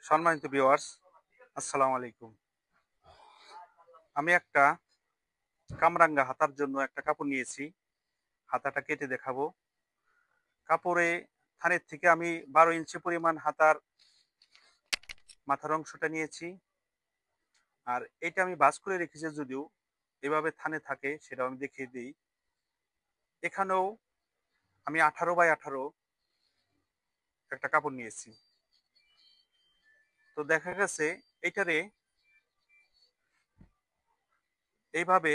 সম্মানিত ভিউয়ার্স, আসসালামু আলাইকুম। আমি একটা কামরাঙ্গা হাতার জন্য একটা কাপড় নিয়েছি। হাতাটা কেটে দেখাবো। কাপড়ে থানের থেকে আমি ১২ ইঞ্চি পরিমাণ হাতার মাথার অংশটা নিয়েছি। আর এটা আমি ভাঁজ করে রেখেছি, যদিও এভাবে থানে থাকে সেটাও আমি দেখিয়ে দিই। এখানেও আমি 18x18 একটা কাপড় নিয়েছি। তো দেখা গেছে এইটারে এইভাবে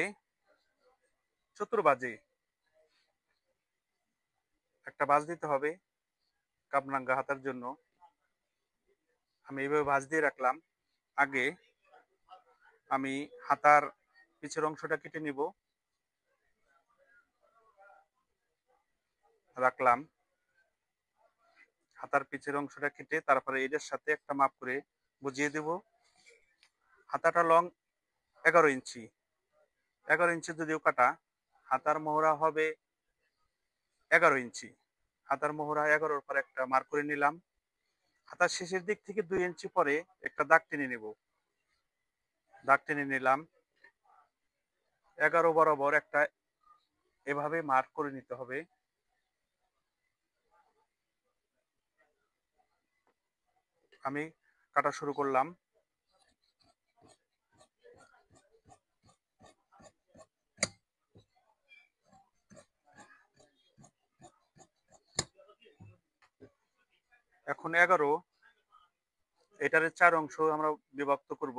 চতুর্বাজে একটা ভাঁজ দিতে হবে। কামরাঙ্গা হাতার জন্য আমি এইভাবে ভাঁজ দিয়ে রাখলাম। আগে আমি হাতার পিছের অংশটা কেটে নিব। রাখলাম। হাতার পিছের অংশটা কেটে তারপরে এটার সাথে একটা মাপ করে বুঝিয়ে দেব। হাতাটা লং 11 ইঞ্চি। 11 ইঞ্চি যদিও কাটা, হাতার মোহরা হবে 11 ইঞ্চি। হাতার মোহরা 11-র পর একটা মার্ক করে নিলাম। হাতার শেষের দিক থেকে 2 ইঞ্চি পরে একটা দাগ টেনে নেব। দাগ টেনে নিলাম। 11 বরাবর একটা এভাবে মার্ক করে নিতে হবে। আমি কাটা শুরু করলাম। এখন 11, এটার 4 অংশ আমরা বিভক্ত করব।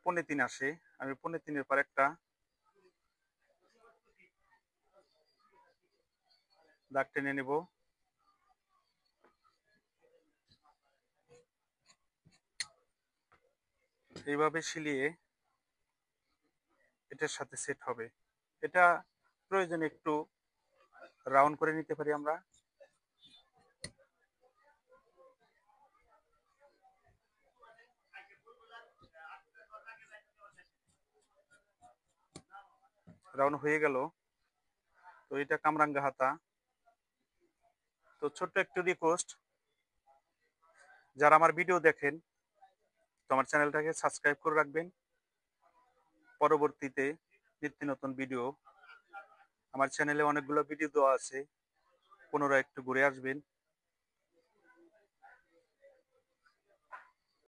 3.5 আসে। আমি 3.5-এর পর একটা দাগ টেনে নেব। এইভাবে সিলিয়ে এটার সাথে সেট হবে। এটা প্রয়োজনে একটু রাউন্ড করে নিতে পারি আমরা। রাউন্ড হয়ে গেল। তো এটা কামরাঙ্গা হাতা। তো ছোট্ট একটু রিকোয়েস্ট, যারা আমার ভিডিও দেখেন তো আমার চ্যানেলটাকে সাবস্ক্রাইব করে রাখবেন। পরবর্তীতে নিত্য নতুন ভিডিও, আমার চ্যানেলে অনেকগুলো ভিডিও দেওয়া আছে, পুনরায় একটু ঘুরে আসবেন।